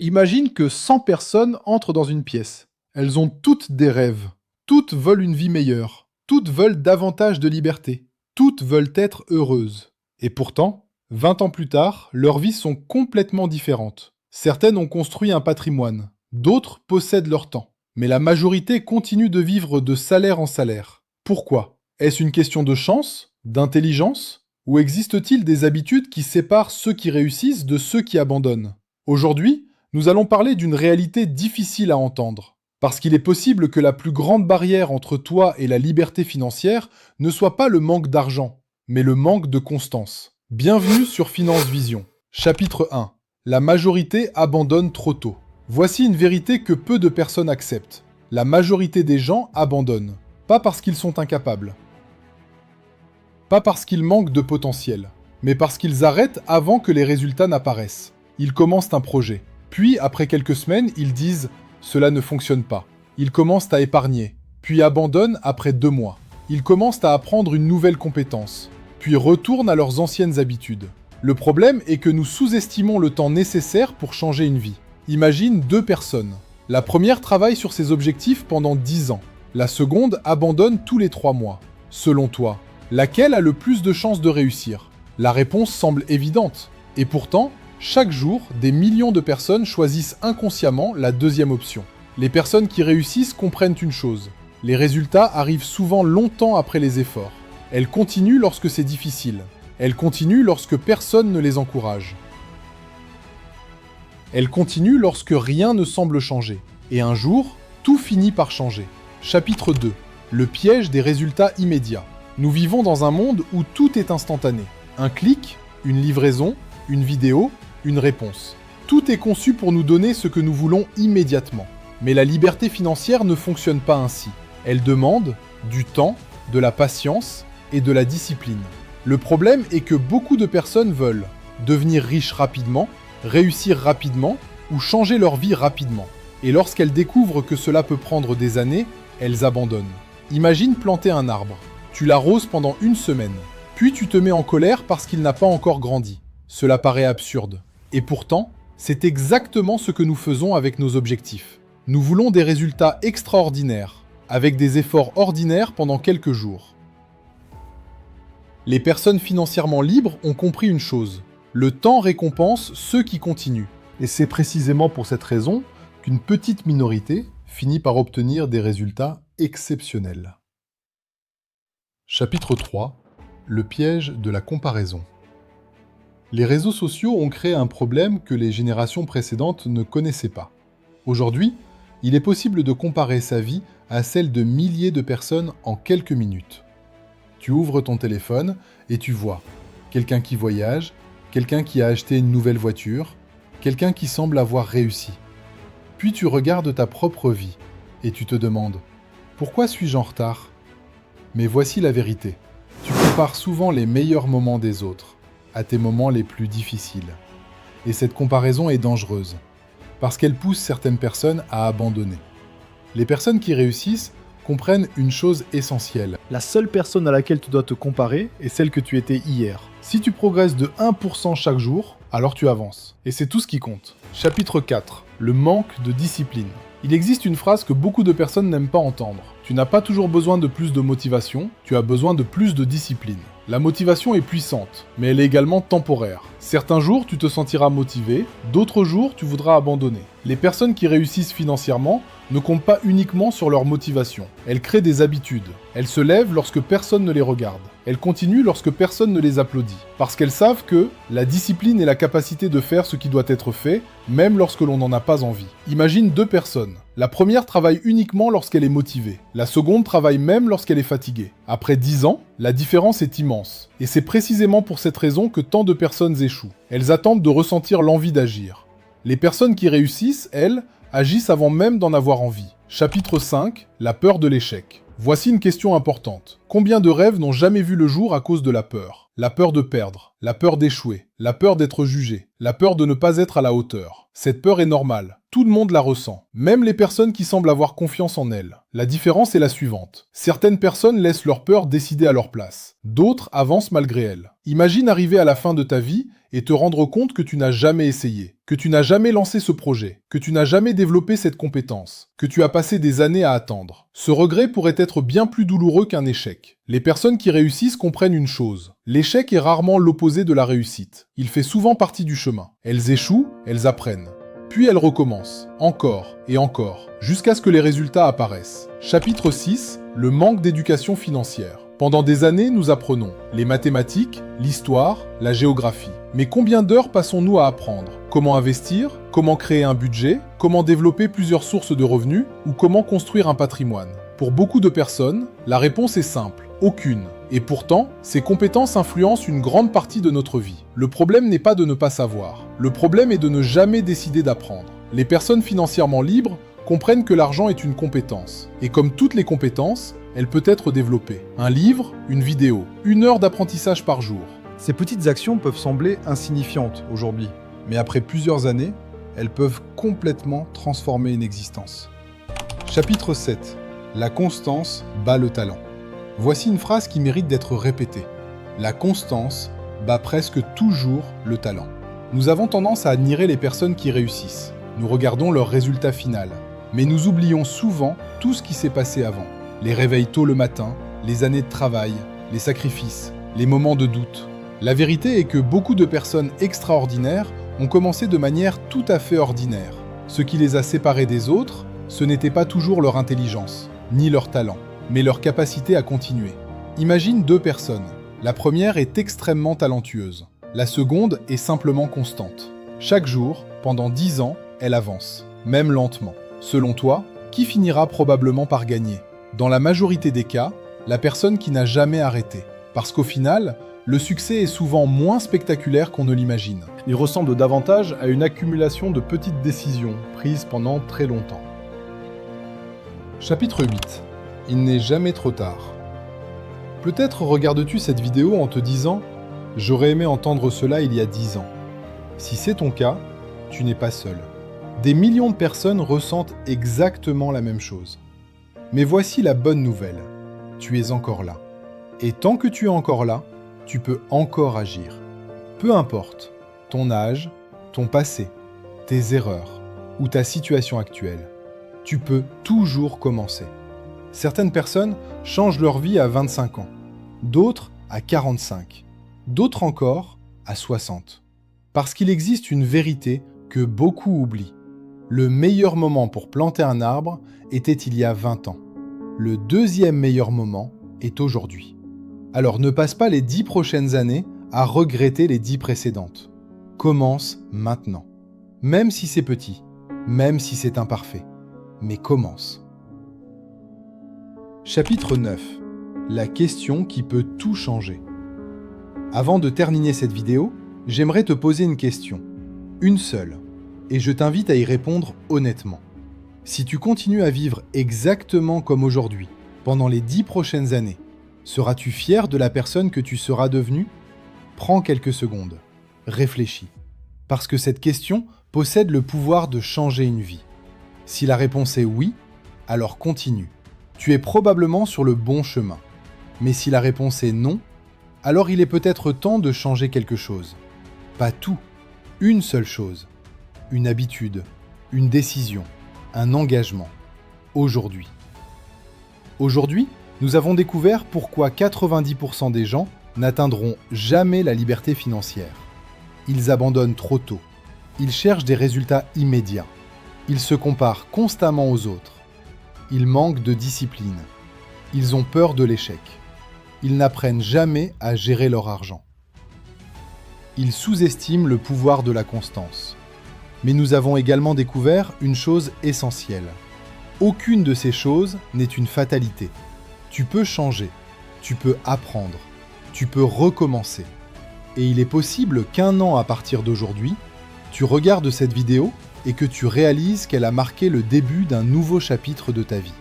Imagine que 100 personnes entrent dans une pièce. Elles ont toutes des rêves. Toutes veulent une vie meilleure. Toutes veulent davantage de liberté. Toutes veulent être heureuses. Et pourtant, 20 ans plus tard, leurs vies sont complètement différentes. Certaines ont construit un patrimoine. D'autres possèdent leur temps. Mais la majorité continue de vivre de salaire en salaire. Pourquoi? Est-ce une question de chance? D'intelligence? Ou existe-t-il des habitudes qui séparent ceux qui réussissent de ceux qui abandonnent? Aujourd'hui, nous allons parler d'une réalité difficile à entendre. Parce qu'il est possible que la plus grande barrière entre toi et la liberté financière ne soit pas le manque d'argent, mais le manque de constance. Bienvenue sur Finance Vision. Chapitre 1. La majorité abandonne trop tôt. Voici une vérité que peu de personnes acceptent. La majorité des gens abandonnent. Pas parce qu'ils sont incapables. Pas parce qu'ils manquent de potentiel, mais parce qu'ils arrêtent avant que les résultats n'apparaissent. Ils commencent un projet. Puis, après quelques semaines, ils disent « cela ne fonctionne pas ». Ils commencent à épargner, puis abandonnent après 2 mois. Ils commencent à apprendre une nouvelle compétence, puis retournent à leurs anciennes habitudes. Le problème est que nous sous-estimons le temps nécessaire pour changer une vie. Imagine 2 personnes. La première travaille sur ses objectifs pendant 10 ans. La seconde abandonne tous les 3 mois. Selon toi, laquelle a le plus de chances de réussir? La réponse semble évidente. Et pourtant, chaque jour, des millions de personnes choisissent inconsciemment la deuxième option. Les personnes qui réussissent comprennent une chose. Les résultats arrivent souvent longtemps après les efforts. Elles continuent lorsque c'est difficile. Elles continuent lorsque personne ne les encourage. Elles continuent lorsque rien ne semble changer. Et un jour, tout finit par changer. Chapitre 2. Le piège des résultats immédiats. Nous vivons dans un monde où tout est instantané. Un clic, une livraison, une vidéo, une réponse. Tout est conçu pour nous donner ce que nous voulons immédiatement. Mais la liberté financière ne fonctionne pas ainsi. Elle demande du temps, de la patience et de la discipline. Le problème est que beaucoup de personnes veulent devenir riches rapidement, réussir rapidement ou changer leur vie rapidement. Et lorsqu'elles découvrent que cela peut prendre des années, elles abandonnent. Imagine planter un arbre. Tu l'arroses pendant 1 semaine. Puis tu te mets en colère parce qu'il n'a pas encore grandi. Cela paraît absurde. Et pourtant, c'est exactement ce que nous faisons avec nos objectifs. Nous voulons des résultats extraordinaires, avec des efforts ordinaires pendant quelques jours. Les personnes financièrement libres ont compris une chose. Le temps récompense ceux qui continuent. Et c'est précisément pour cette raison qu'une petite minorité finit par obtenir des résultats exceptionnels. Chapitre 3. Le piège de la comparaison. Les réseaux sociaux ont créé un problème que les générations précédentes ne connaissaient pas. Aujourd'hui, il est possible de comparer sa vie à celle de milliers de personnes en quelques minutes. Tu ouvres ton téléphone et tu vois quelqu'un qui voyage, quelqu'un qui a acheté une nouvelle voiture, quelqu'un qui semble avoir réussi. Puis tu regardes ta propre vie et tu te demandes « Pourquoi suis-je en retard ?» Mais voici la vérité. Tu compares souvent les meilleurs moments des autres à tes moments les plus difficiles. Et cette comparaison est dangereuse, parce qu'elle pousse certaines personnes à abandonner. Les personnes qui réussissent comprennent une chose essentielle. La seule personne à laquelle tu dois te comparer est celle que tu étais hier. Si tu progresses de 1% chaque jour, alors tu avances. Et c'est tout ce qui compte. Chapitre 4. Le manque de discipline. Il existe une phrase que beaucoup de personnes n'aiment pas entendre. Tu n'as pas toujours besoin de plus de motivation, tu as besoin de plus de discipline. La motivation est puissante, mais elle est également temporaire. Certains jours, tu te sentiras motivé, d'autres jours, tu voudras abandonner. Les personnes qui réussissent financièrement ne comptent pas uniquement sur leur motivation. Elles créent des habitudes. Elles se lèvent lorsque personne ne les regarde. Elles continuent lorsque personne ne les applaudit. Parce qu'elles savent que la discipline est la capacité de faire ce qui doit être fait, même lorsque l'on n'en a pas envie. Imagine 2 personnes. La première travaille uniquement lorsqu'elle est motivée. La seconde travaille même lorsqu'elle est fatiguée. Après 10 ans, la différence est immense. Et c'est précisément pour cette raison que tant de personnes échouent. Elles attendent de ressentir l'envie d'agir. Les personnes qui réussissent, elles, agissent avant même d'en avoir envie. Chapitre 5. La peur de l'échec. Voici une question importante. Combien de rêves n'ont jamais vu le jour à cause de la peur? La peur de perdre, la peur d'échouer, la peur d'être jugé, la peur de ne pas être à la hauteur. Cette peur est normale. Tout le monde la ressent. Même les personnes qui semblent avoir confiance en elles. La différence est la suivante. Certaines personnes laissent leur peur décider à leur place. D'autres avancent malgré elles. Imagine arriver à la fin de ta vie et te rendre compte que tu n'as jamais essayé, que tu n'as jamais lancé ce projet, que tu n'as jamais développé cette compétence, que tu as passé des années à attendre. Ce regret pourrait être bien plus douloureux qu'un échec. Les personnes qui réussissent comprennent une chose. L'échec est rarement l'opposé de la réussite. Il fait souvent partie du chemin. Elles échouent, elles apprennent. Puis elles recommencent, encore et encore, jusqu'à ce que les résultats apparaissent. Chapitre 6, le manque d'éducation financière. Pendant des années, nous apprenons les mathématiques, l'histoire, la géographie. Mais combien d'heures passons-nous à apprendre? Comment investir? Comment créer un budget? Comment développer plusieurs sources de revenus? Ou comment construire un patrimoine? Pour beaucoup de personnes, la réponse est simple, aucune. Et pourtant, ces compétences influencent une grande partie de notre vie. Le problème n'est pas de ne pas savoir. Le problème est de ne jamais décider d'apprendre. Les personnes financièrement libres comprennent que l'argent est une compétence. Et comme toutes les compétences, elle peut être développée. Un livre, une vidéo, 1 heure d'apprentissage par jour. Ces petites actions peuvent sembler insignifiantes aujourd'hui, mais après plusieurs années, elles peuvent complètement transformer une existence. Chapitre 7. La constance bat le talent. Voici une phrase qui mérite d'être répétée. La constance bat presque toujours le talent. Nous avons tendance à admirer les personnes qui réussissent. Nous regardons leur résultat final. Mais nous oublions souvent tout ce qui s'est passé avant. Les réveils tôt le matin, les années de travail, les sacrifices, les moments de doute. La vérité est que beaucoup de personnes extraordinaires ont commencé de manière tout à fait ordinaire. Ce qui les a séparés des autres, ce n'était pas toujours leur intelligence, ni leur talent, mais leur capacité à continuer. Imagine 2 personnes. La première est extrêmement talentueuse. La seconde est simplement constante. Chaque jour, pendant 10 ans, elle avance, même lentement. Selon toi, qui finira probablement par gagner? Dans la majorité des cas, la personne qui n'a jamais arrêté. Parce qu'au final, le succès est souvent moins spectaculaire qu'on ne l'imagine. Il ressemble davantage à une accumulation de petites décisions prises pendant très longtemps. Chapitre 8. Il n'est jamais trop tard. Peut-être regardes-tu cette vidéo en te disant « J'aurais aimé entendre cela il y a 10 ans ». Si c'est ton cas, tu n'es pas seul. Des millions de personnes ressentent exactement la même chose. Mais voici la bonne nouvelle. Tu es encore là. Et tant que tu es encore là, tu peux encore agir. Peu importe ton âge, ton passé, tes erreurs ou ta situation actuelle, tu peux toujours commencer. Certaines personnes changent leur vie à 25 ans, d'autres à 45, d'autres encore à 60. Parce qu'il existe une vérité que beaucoup oublient. Le meilleur moment pour planter un arbre était il y a 20 ans. Le deuxième meilleur moment est aujourd'hui. Alors ne passe pas les 10 prochaines années à regretter les 10 précédentes. Commence maintenant. Même si c'est petit, même si c'est imparfait. Mais commence. Chapitre 9. La question qui peut tout changer. Avant de terminer cette vidéo, j'aimerais te poser une question. Une seule. Et je t'invite à y répondre honnêtement. Si tu continues à vivre exactement comme aujourd'hui, pendant les 10 prochaines années, seras-tu fier de la personne que tu seras devenue? Prends quelques secondes. Réfléchis. Parce que cette question possède le pouvoir de changer une vie. Si la réponse est oui, alors continue. Tu es probablement sur le bon chemin. Mais si la réponse est non, alors il est peut-être temps de changer quelque chose. Pas tout. Une seule chose. Une habitude, une décision, un engagement. Aujourd'hui. Aujourd'hui, nous avons découvert pourquoi 90% des gens n'atteindront jamais la liberté financière. Ils abandonnent trop tôt. Ils cherchent des résultats immédiats. Ils se comparent constamment aux autres. Ils manquent de discipline. Ils ont peur de l'échec. Ils n'apprennent jamais à gérer leur argent. Ils sous-estiment le pouvoir de la constance. Mais nous avons également découvert une chose essentielle. Aucune de ces choses n'est une fatalité. Tu peux changer, tu peux apprendre, tu peux recommencer. Et il est possible qu'1 an à partir d'aujourd'hui, tu regardes cette vidéo et que tu réalises qu'elle a marqué le début d'un nouveau chapitre de ta vie.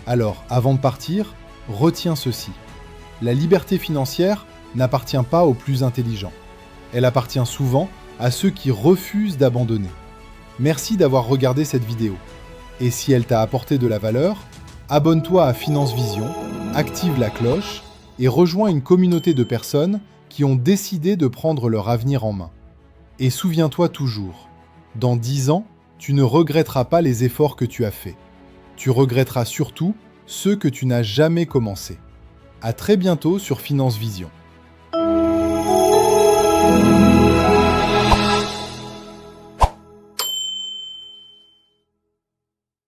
Alors, avant de partir, retiens ceci. La liberté financière n'appartient pas aux plus intelligents. Elle appartient souvent à ceux qui refusent d'abandonner. Merci d'avoir regardé cette vidéo. Et si elle t'a apporté de la valeur, abonne-toi à Finance Vision, active la cloche et rejoins une communauté de personnes qui qui ont décidé de prendre leur avenir en main. Et souviens-toi toujours, dans 10 ans, tu ne regretteras pas les efforts que tu as faits. Tu regretteras surtout ceux que tu n'as jamais commencé. À très bientôt sur Finance Vision.